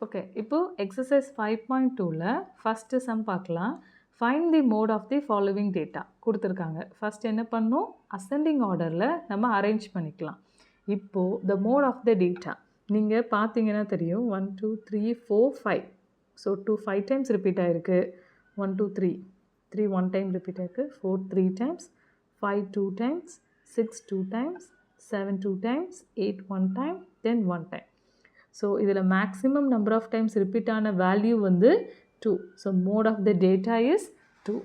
Okay, இப்போ exercise 5.2ல first sum பார்க்கலாம். Find the mode of the following data கொடுத்துருக்காங்க. ஃபஸ்ட் என்ன பண்ணணும், அசெண்டிங் ஆர்டரில் நம்ம அரேஞ்ச் பண்ணிக்கலாம். இப்போது the mode of the data நீங்கள் பார்த்தீங்கன்னா தெரியும். 1 2 3 4 5. ஸோ 2 5 டைம்ஸ் ரிப்பீட் ஆகிருக்கு. 1 2 3 3 1 டைம் ரிப்பீட் ஆகிருக்கு. 4 3 times, 5 2 times, 6 2 times, 7 2 times, 8 1 time, 10 1 time. So இதில் maximum number of times repeat ஆன வேல்யூ வந்து 2. So mode of the data is 2.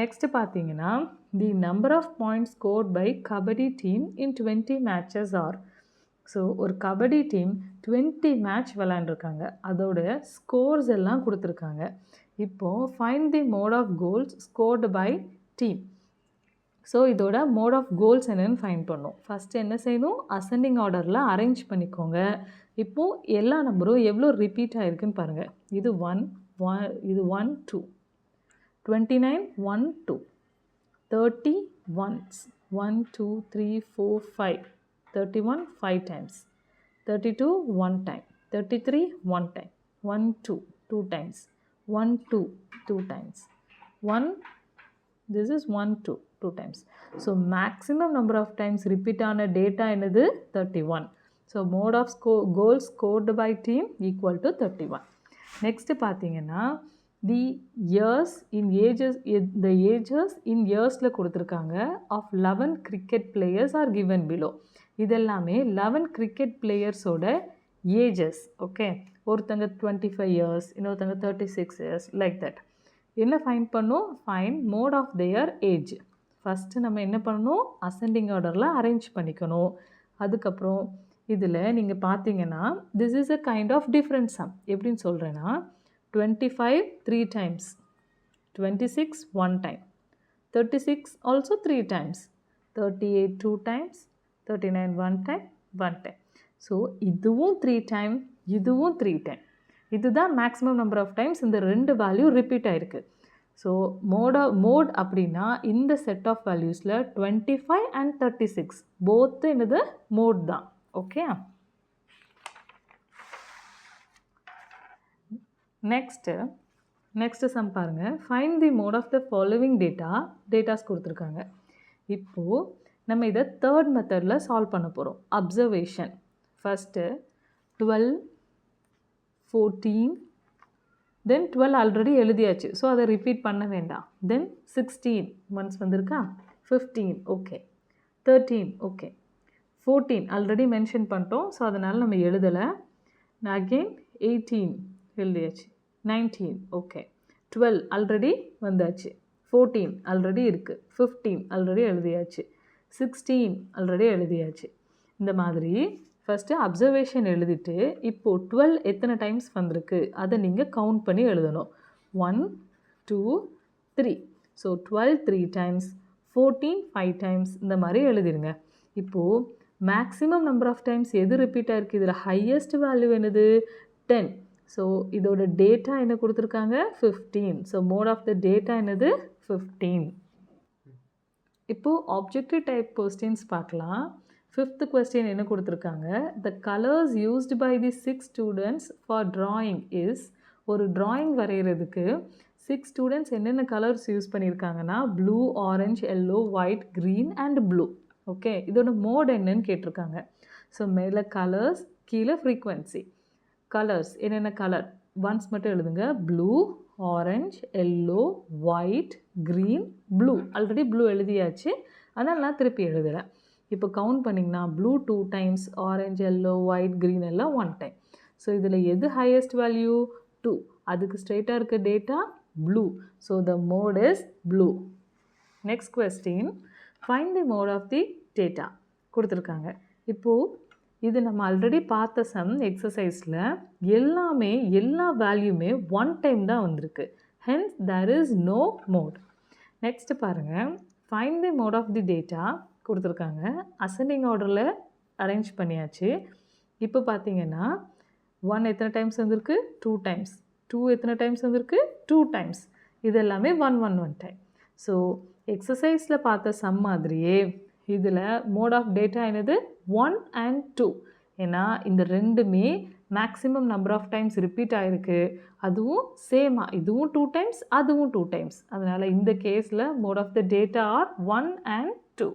Next பார்த்தீங்கன்னா the number of points scored by kabaddi team in 20 matches are. So ஒரு kabaddi team 20 match விளாண்டுருக்காங்க. அதோட scores எல்லாம் கொடுத்துருக்காங்க. இப்போது find the mode of goals scored by team. So இதோட mode of goals என்னென்னு find பண்ணணும். First என்ன செய்யணும், அசெண்டிங் ஆர்டரில் அரேஞ்ச் பண்ணிக்கோங்க. இப்போது எல்லா நம்பரும் எவ்வளோ ரிப்பீட் ஆகிருக்குன்னு பாருங்கள். இது 1 இது 1 2 29 1 2 30 once 1 2 3 4 5 31 5 times 32 1 time 33 1 time 1 2 2 times 1 2 2 times 1 this is 1 2 2 times. So maximum number of times repeat on a data என்னது 31. So mode of goals scored by team equal to 31. Next பார்த்தீங்கன்னா the years in ages, the ages in yearsல கொடுத்துருக்காங்க of 11 cricket players are given below. இதெல்லாமே 11 cricket playerஸோட ages. Okay, ஒருத்தங்க 25 years, இன்னொருத்தங்க 36 years, like that. என்ன find பண்ணும், find mode of their age. First நம்ம என்ன பண்ணணும், அசெண்டிங் ஆர்டரில் அரேஞ்ச் பண்ணிக்கணும். அதுக்கப்புறம் இதில் நீங்கள் பார்த்தீங்கன்னா this is a kind of different sum. எப்படின்னு சொல்கிறேன்னா 25 3 times, 26 1 time, 36 also 3 times, 38 2 times, 39 1 time 1 time. So இதுவும் 3 டைம், இதுவும் 3 டைம். இதுதான் மேக்ஸிமம் நம்பர் ஆஃப் டைம்ஸ் இந்த ரெண்டு வேல்யூ ரிப்பீட் ஆகிருக்கு. ஸோ மோட் அப்படின்னா இந்த செட் ஆஃப் வேல்யூஸில் 25 அண்ட் 36 போத்து என்னது மோட் தான். ஓகே, நெக்ஸ்ட்டு சம் பாருங்கள். Find the mode of the following datas கொடுத்துருக்காங்க. இப்போது நம்ம இதை தேர்ட் மெத்தடில் சால்வ் பண்ண போகிறோம். அப்சர்வேஷன். ஃபஸ்ட்டு 12 14, தென் 12 ஆல்ரெடி எழுதியாச்சு. ஸோ அதை ரிப்பீட் பண்ண வேண்டாம். தென் 16 ஒன்ஸ் வந்திருக்கா, 15 ஓகே, 13 ஓகே, 14 ஆல்ரெடி மென்ஷன் பண்ணிட்டோம். ஸோ அதனால் நம்ம எழுதலை. அகெயின் 18 எழுதியாச்சு, 19 ஓகே, 12 ஆல்ரெடி வந்தாச்சு, 14 ஆல்ரெடி இருக்குது, 15 ஆல்ரெடி எழுதியாச்சு, 16 ஆல்ரெடி எழுதியாச்சு. இந்த மாதிரி ஃபஸ்ட்டு அப்சர்வேஷன் எழுதிட்டு இப்போது 12 எத்தனை டைம்ஸ் வந்திருக்கு அதை நீங்கள் கவுண்ட் பண்ணி எழுதணும். 1 2 3. ஸோ 12 3 டைம்ஸ், 14 5 டைம்ஸ், இந்த மாதிரி எழுதிருங்க. இப்போது மேக்ஸிமம் நம்பர் ஆஃப் டைம்ஸ் எது ரிப்பீட் ஆகிருக்கு, இதில் ஹையஸ்ட் வேல்யூ என்னது 10. ஸோ இதோட டேட்டா என்ன கொடுத்துருக்காங்க 15. So mode of the data என்னது 15. இப்போது ஆப்ஜெக்டிவ் டைப் கொஸ்டின்ஸ் பார்க்கலாம். 5th கொஸ்டின் என்ன கொடுத்துருக்காங்க, the colours used by the 6 students for drawing is. ஒரு ட்ராயிங் வரைகிறதுக்கு 6 ஸ்டூடெண்ட்ஸ் என்னென்ன கலர்ஸ் யூஸ் பண்ணியிருக்காங்கன்னா blue, orange, yellow, white, green and blue. Okay, இதோட மோட் என்னன்னு கேட்டிருக்காங்க. ஸோ மேலே கலர்ஸ், கீழே ஃப்ரீக்வன்சி. கலர்ஸ் என்னென்ன கலர் ஒன்ஸ் மட்டும் எழுதுங்க. Blue, orange, yellow, white, green, blue. Already blue எழுதியாச்சு, அதனால் நான் திருப்பி எழுதுகிறேன். இப்போ கவுண்ட் பண்ணிங்கன்னா blue 2 times, orange, yellow, white, green எல்லாம் 1 டைம். ஸோ இதில் எது ஹையஸ்ட் வேல்யூ 2. அதுக்கு ஸ்ட்ரெயிட்டாக இருக்க data blue. So the mode is blue. Next question, find the mode of the data கொடுத்துருக்காங்க. இப்போது இது நம்ம ஆல்ரெடி பார்த்த சம் எக்ஸசைஸில் எல்லாமே எல்லா வேல்யூமே 1 டைம் தான் வந்திருக்கு. Hence there is no mode. Next பாருங்கள், find the mode of the data கொடுத்துருக்காங்க. அசெண்டிங் ஆர்டரில் அரேஞ்ச் பண்ணியாச்சு. இப்போ பார்த்தீங்கன்னா 1 எத்தனை டைம்ஸ் வந்திருக்கு 2 டைம்ஸ், 2 எத்தனை டைம்ஸ் வந்திருக்கு 2 டைம்ஸ், இது எல்லாமே 1 1 1 டைம். ஸோ எக்ஸசைஸில் பார்த்த சம் மாதிரியே இதில் மோட் ஆஃப் டேட்டா என்னது 1 and 2. ஏன்னா இந்த ரெண்டுமே maximum number of times repeat ஆகிருக்கு, அதுவும் சேமாக, இதுவும் 2 டைம்ஸ் அதுவும் 2 டைம்ஸ். அதனால் இந்த கேஸில் mode of the data are 1 and 2.